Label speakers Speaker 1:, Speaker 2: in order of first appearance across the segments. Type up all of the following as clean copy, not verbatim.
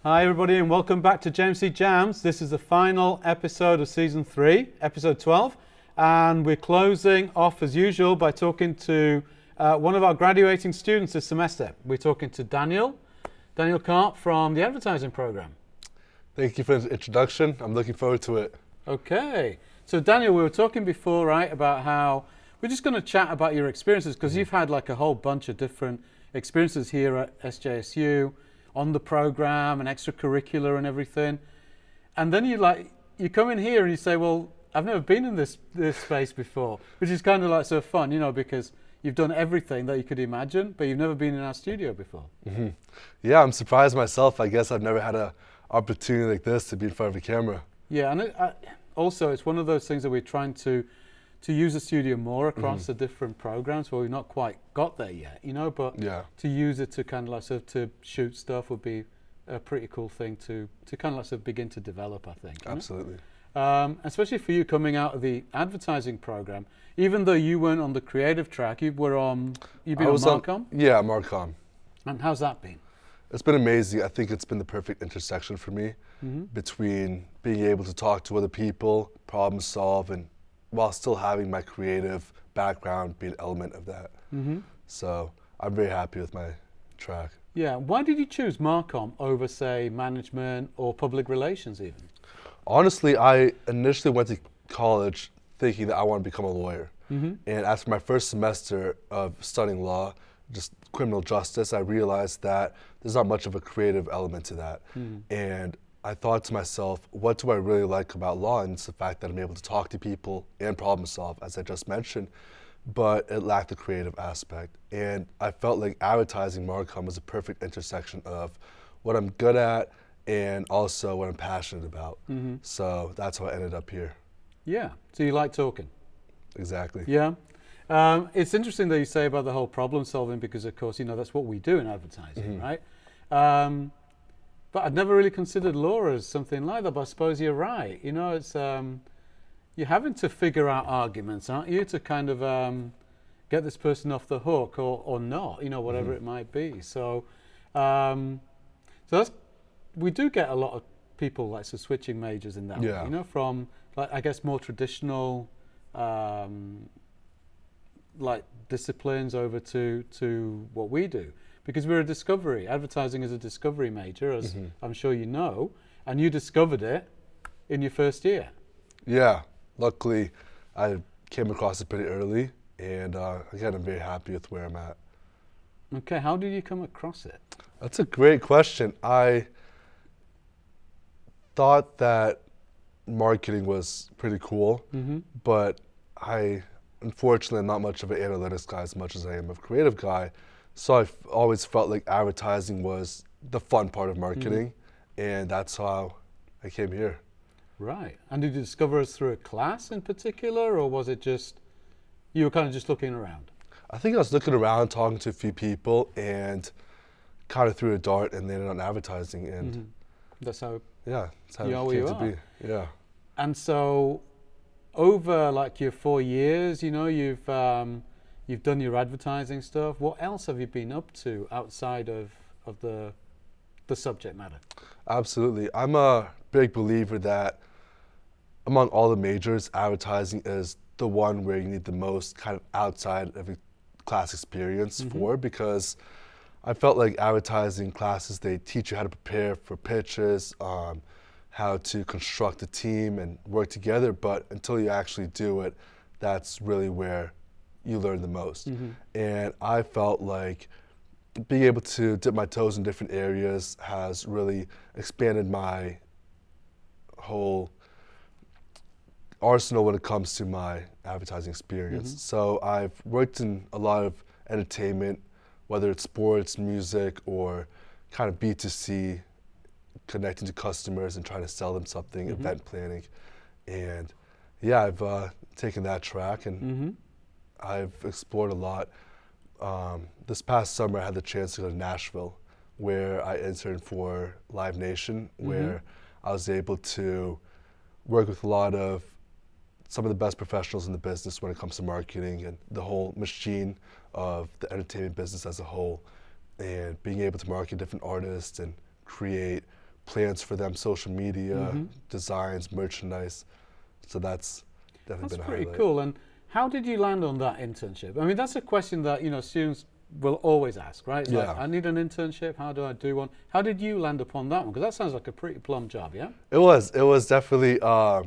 Speaker 1: Hi everybody and welcome back to JMC Jams. This is the final episode of season 3, episode 12, and we're closing off as usual by talking to one of our graduating students this semester. We're talking to Daniel Karp from the advertising program.
Speaker 2: Thank you for the introduction. I'm looking forward to it.
Speaker 1: Okay, so Daniel, we were talking before, right, about how we're just going to chat about your experiences because you've had like a whole bunch of different experiences here at SJSU on the program and extracurricular and everything, and then you come in here and you say, well, I've never been in this space before, which is kind of like so fun, you know, because you've done everything that you could imagine, but you've never been in our studio before.
Speaker 2: Mm-hmm. Yeah, I'm surprised myself. I guess I've never had an opportunity like this to be in front of a camera.
Speaker 1: Yeah, and also it's one of those things that we're trying to use the studio more across the different programs where we've not quite got there yet, you know, but to use it to kind of like sort of to shoot stuff would be a pretty cool thing to kind of like sort of begin to develop, I think.
Speaker 2: Absolutely.
Speaker 1: Especially for you coming out of the advertising program, even though you weren't on the creative track, you've been on Marcom?
Speaker 2: Yeah, Marcom.
Speaker 1: And how's that been?
Speaker 2: It's been amazing. I think it's been the perfect intersection for me between being able to talk to other people, problem solve, and while still having my creative background be an element of that. So I'm very happy with my track.
Speaker 1: Yeah, why did you choose Marcom over, say, management or public relations even?
Speaker 2: Honestly, I initially went to college thinking that I wanted to become a lawyer. And after my first semester of studying law, just criminal justice, I realized that there's not much of a creative element to that. And I thought to myself, what do I really like about law? And it's the fact that I'm able to talk to people and problem solve, as I just mentioned, but it lacked the creative aspect. And I felt like advertising Marcom was a perfect intersection of what I'm good at and also what I'm passionate about. So that's how I ended up here.
Speaker 1: Yeah, so you like talking?
Speaker 2: Exactly.
Speaker 1: Yeah. It's interesting that you say about the whole problem solving because, of course, you know, that's what we do in advertising, right? But I'd never really considered law as something like that, but I suppose you're right. You know, it's you're having to figure out arguments, aren't you, to kind of get this person off the hook or not, you know, whatever it might be. So, we do get a lot of people like switching majors in that way, you know, from like I guess more traditional like disciplines over to what we do. Because we're a discovery. Advertising is a discovery major, as I'm sure you know, and you discovered it in your first year.
Speaker 2: Yeah, luckily I came across it pretty early, and again, I'm very happy with where I'm at.
Speaker 1: Okay, how did you come across it?
Speaker 2: That's a great question. I thought that marketing was pretty cool, but I unfortunately am not much of an analytics guy as much as I am a creative guy. So I've always felt like advertising was the fun part of marketing, and that's how I came here.
Speaker 1: Right. And did you discover us through a class in particular, or was it just, you were kind of just looking around?
Speaker 2: I think I was looking around, talking to a few people, and kind of threw a dart and landed on advertising. And
Speaker 1: that's how,
Speaker 2: that's how
Speaker 1: you
Speaker 2: it came to be. Yeah.
Speaker 1: And so over like your 4 years, you know, you've done your advertising stuff. What else have you been up to outside of the subject matter?
Speaker 2: Absolutely. I'm a big believer that among all the majors, advertising is the one where you need the most kind of outside of a class experience for, because I felt like advertising classes, they teach you how to prepare for pitches, how to construct a team and work together, but until you actually do it, that's really where you learn the most. And I felt like being able to dip my toes in different areas has really expanded my whole arsenal when it comes to my advertising experience. So I've worked in a lot of entertainment, whether it's sports, music, or kind of B2C, connecting to customers and trying to sell them something, event planning. And yeah, I've taken that track and I've explored a lot. This past summer, I had the chance to go to Nashville, where I interned for Live Nation, where I was able to work with a lot of some of the best professionals in the business when it comes to marketing and the whole machine of the entertainment business as a whole, and being able to market different artists and create plans for them, social media, designs, merchandise. So that's definitely been a
Speaker 1: pretty
Speaker 2: highlight.
Speaker 1: cool. And how did you land on that internship? I mean, that's a question that, you know, students will always ask, right? It's like,
Speaker 2: Yeah.
Speaker 1: I need an internship. How do I do one? How did you land upon that one? Because that sounds like a pretty plum job, yeah?
Speaker 2: It was definitely, I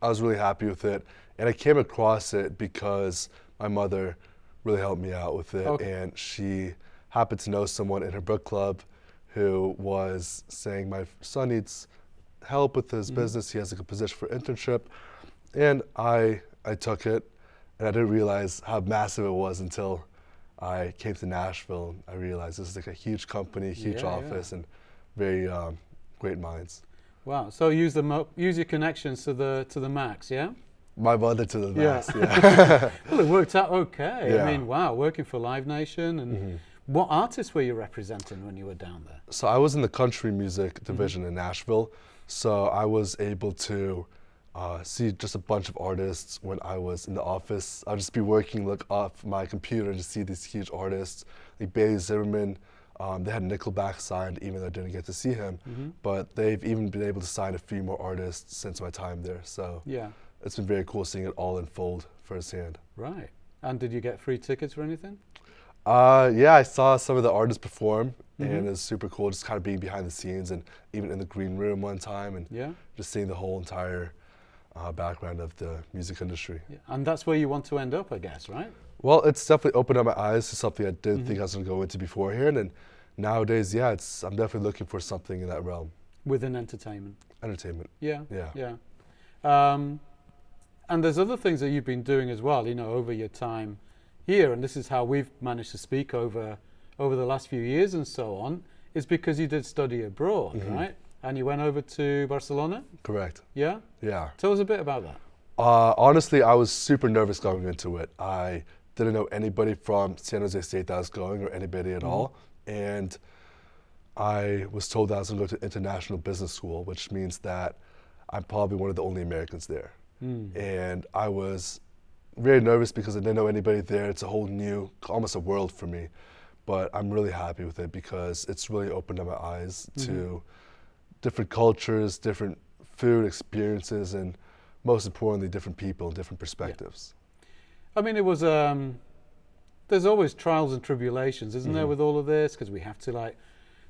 Speaker 2: was really happy with it. And I came across it because my mother really helped me out with it.
Speaker 1: Okay.
Speaker 2: And she happened to know someone in her book club who was saying, my son needs help with his business. He has like a position for internship. And I took it, and I didn't realize how massive it was until I came to Nashville. I realized this is like a huge company, huge
Speaker 1: Yeah,
Speaker 2: office, and very great minds.
Speaker 1: Wow. So use your connections to the max, yeah?
Speaker 2: My mother to the max.
Speaker 1: Yeah.
Speaker 2: Yeah.
Speaker 1: Well, it worked out okay.
Speaker 2: Yeah.
Speaker 1: I mean, wow, working for Live Nation. And what artists were you representing when you were down there?
Speaker 2: So I was in the country music division in Nashville. So I was able to see just a bunch of artists when I was in the office. I'd just be working, look off my computer and just see these huge artists, like Bailey Zimmerman. They had Nickelback signed, even though I didn't get to see him. But they've even been able to sign a few more artists since my time there. So
Speaker 1: Yeah.
Speaker 2: it's been very cool seeing it all unfold firsthand.
Speaker 1: Right. And did you get free tickets or anything?
Speaker 2: Yeah, I saw some of the artists perform, and it's super cool just kind of being behind the scenes and even in the green room one time and
Speaker 1: Yeah.
Speaker 2: just seeing the whole entire background of the music industry.
Speaker 1: Yeah. And that's where you want to end up, I guess, right?
Speaker 2: Well, it's definitely opened up my eyes to something I didn't think I was going to go into beforehand, and nowadays, yeah, I'm definitely looking for something in that realm.
Speaker 1: Within entertainment.
Speaker 2: Entertainment.
Speaker 1: Yeah.
Speaker 2: Yeah.
Speaker 1: Yeah. And there's other things that you've been doing as well, you know, over your time here, and this is how we've managed to speak over the last few years and so on, is because you did study abroad, right? And you went over to Barcelona?
Speaker 2: Correct.
Speaker 1: Yeah?
Speaker 2: Yeah.
Speaker 1: Tell us a bit about that.
Speaker 2: Honestly, I was super nervous going into it. I didn't know anybody from San Jose State that was going or anybody at all. And I was told that I was going to go to international business school, which means that I'm probably one of the only Americans there. And I was very nervous because I didn't know anybody there. It's a whole new, almost a world for me. But I'm really happy with it because it's really opened up my eyes to different cultures, different food experiences, and most importantly, different people, different perspectives.
Speaker 1: I mean, it was, there's always trials and tribulations, isn't there, with all of this? Because we have to, like,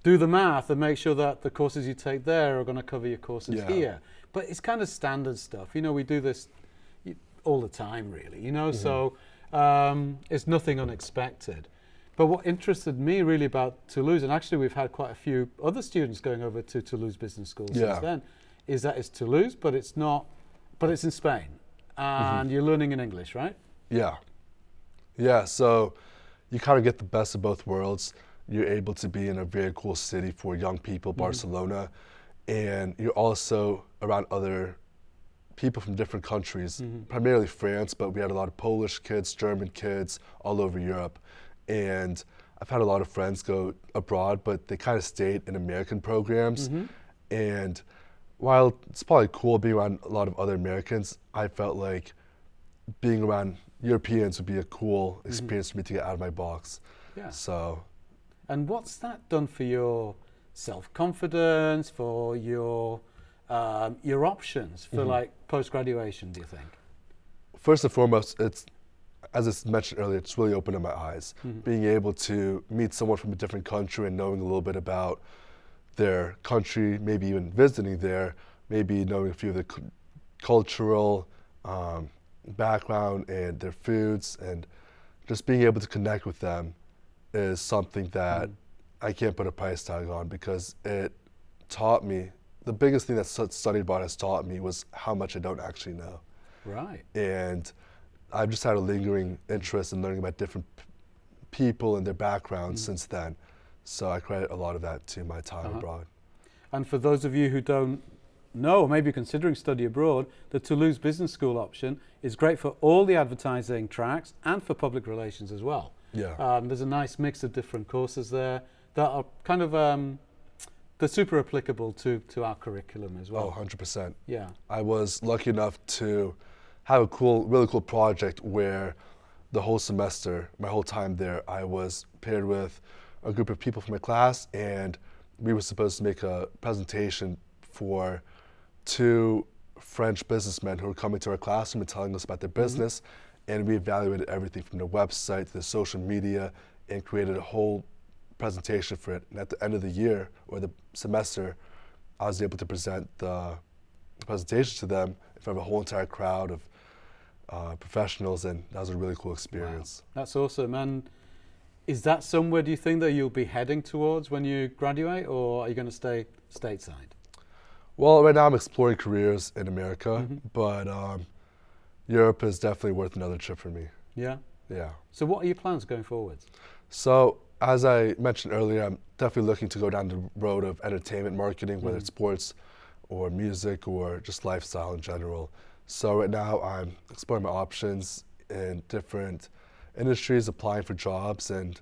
Speaker 1: do the math and make sure that the courses you take there are going to cover your courses here. But it's kind of standard stuff. You know, we do this all the time, really, you know, so it's nothing unexpected. But what interested me really about Toulouse, and actually we've had quite a few other students going over to Toulouse Business School since then, is that it's Toulouse, but it's not, but it's in Spain. And you're learning in English, right?
Speaker 2: Yeah. Yeah, so you kind of get the best of both worlds. You're able to be in a very cool city for young people, Barcelona, and you're also around other people from different countries, primarily France, but we had a lot of Polish kids, German kids, all over Europe. And I've had a lot of friends go abroad, but they kind of stayed in American programs. And while it's probably cool being around a lot of other Americans, I felt like being around Europeans would be a cool experience for me to get out of my box.
Speaker 1: Yeah.
Speaker 2: So.
Speaker 1: And what's that done for your self-confidence, for your options for like post-graduation, do you think?
Speaker 2: First and foremost, it's, as I mentioned earlier, it's really opened up my eyes. Being able to meet someone from a different country and knowing a little bit about their country, maybe even visiting there, maybe knowing a few of the cultural background and their foods, and just being able to connect with them is something that I can't put a price tag on, because it taught me, the biggest thing that studying abroad has taught me was how much I don't actually know.
Speaker 1: Right.
Speaker 2: And I've just had a lingering interest in learning about different people and their backgrounds since then. So I credit a lot of that to my time abroad.
Speaker 1: And for those of you who don't know, or maybe considering study abroad, the Toulouse Business School option is great for all the advertising tracks and for public relations as well.
Speaker 2: Yeah.
Speaker 1: There's a nice mix of different courses there that are kind of, they're super applicable to our curriculum as well.
Speaker 2: Oh, 100%.
Speaker 1: Yeah.
Speaker 2: I was lucky enough to have a really cool project where the whole semester, my whole time there, I was paired with a group of people from my class, and we were supposed to make a presentation for 2 French businessmen who were coming to our classroom and telling us about their business. And we evaluated everything from their website to their social media and created a whole presentation for it. And at the end of the year or the semester, I was able to present the presentation to them in front of a whole entire crowd of professionals, and that was a really cool experience.
Speaker 1: Wow. That's awesome. And is that somewhere, do you think, that you'll be heading towards when you graduate, or are you going to stay stateside?
Speaker 2: Well, right now I'm exploring careers in America, but Europe is definitely worth another trip for me.
Speaker 1: Yeah?
Speaker 2: Yeah.
Speaker 1: So what are your plans going forwards?
Speaker 2: So, as I mentioned earlier, I'm definitely looking to go down the road of entertainment marketing, whether it's sports or music or just lifestyle in general. So right now I'm exploring my options in different industries, applying for jobs and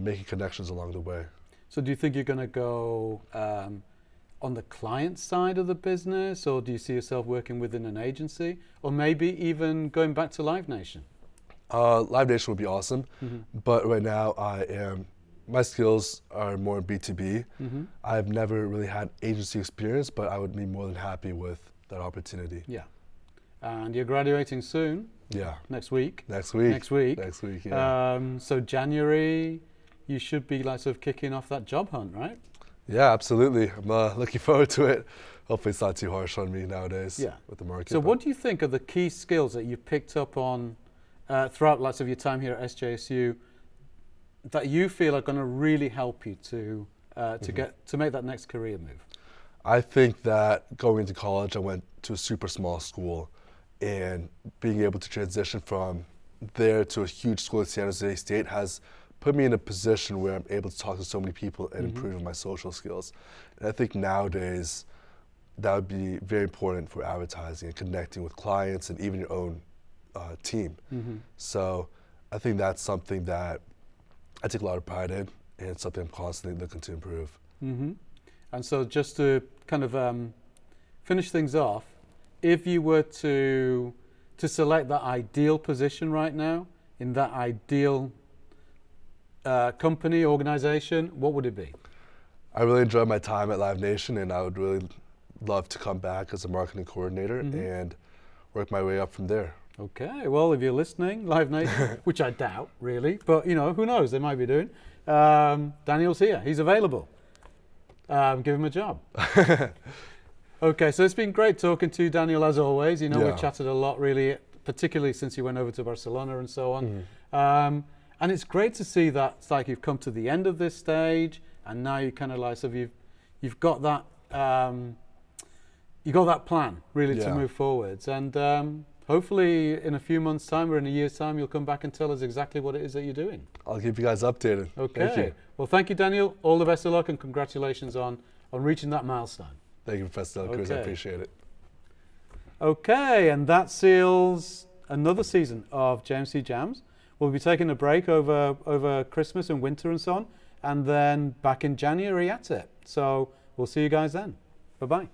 Speaker 2: making connections along the way.
Speaker 1: So do you think you're going to go on the client side of the business, or do you see yourself working within an agency, or maybe even going back to Live Nation?
Speaker 2: Live Nation would be awesome, but right now my skills are more B2B. I've never really had agency experience, but I would be more than happy with that opportunity.
Speaker 1: Yeah. And you're graduating soon?
Speaker 2: Yeah.
Speaker 1: Next week?
Speaker 2: Next week.
Speaker 1: Next week.
Speaker 2: Next week, yeah.
Speaker 1: So January, you should be like sort of kicking off that job hunt, right?
Speaker 2: Yeah, absolutely. I'm looking forward to it. Hopefully it's not too harsh on me nowadays with the market.
Speaker 1: So what do you think are the key skills that you picked up on throughout lots of your time here at SJSU that you feel are going to really help you to make that next career move?
Speaker 2: I think that going into college, I went to a super small school, and being able to transition from there to a huge school at San Jose State has put me in a position where I'm able to talk to so many people and improve my social skills. And I think nowadays that would be very important for advertising and connecting with clients and even your own team. So I think that's something that I take a lot of pride in, and something I'm constantly looking to improve.
Speaker 1: And so just to kind of finish things off, if you were to select that ideal position right now, in that ideal company, organization, what would it be?
Speaker 2: I really enjoyed my time at Live Nation, and I would really love to come back as a marketing coordinator and work my way up from there. Okay,
Speaker 1: well, if you're listening, Live Nation, which I doubt really, but you know, who knows, they might be doing. Daniel's here, he's available. Give him a job. Okay, so it's been great talking to you, Daniel, as always. You know, we've chatted a lot, really, particularly since you went over to Barcelona and so on. And it's great to see that it's like you've come to the end of this stage, and now you kind of like, so you've got that plan really to move forwards. And hopefully in a few months' time or in a year's time, you'll come back and tell us exactly what it is that you're doing.
Speaker 2: I'll keep you guys updated.
Speaker 1: Okay.
Speaker 2: Thank you.
Speaker 1: Well, thank you, Daniel. All the best of luck and congratulations on reaching that milestone.
Speaker 2: Thank you, Professor Dela Cruz. I appreciate it.
Speaker 1: Okay, and that seals another season of JMC Jams. We'll be taking a break over Christmas and winter and so on, and then back in January at it. So we'll see you guys then. Bye-bye.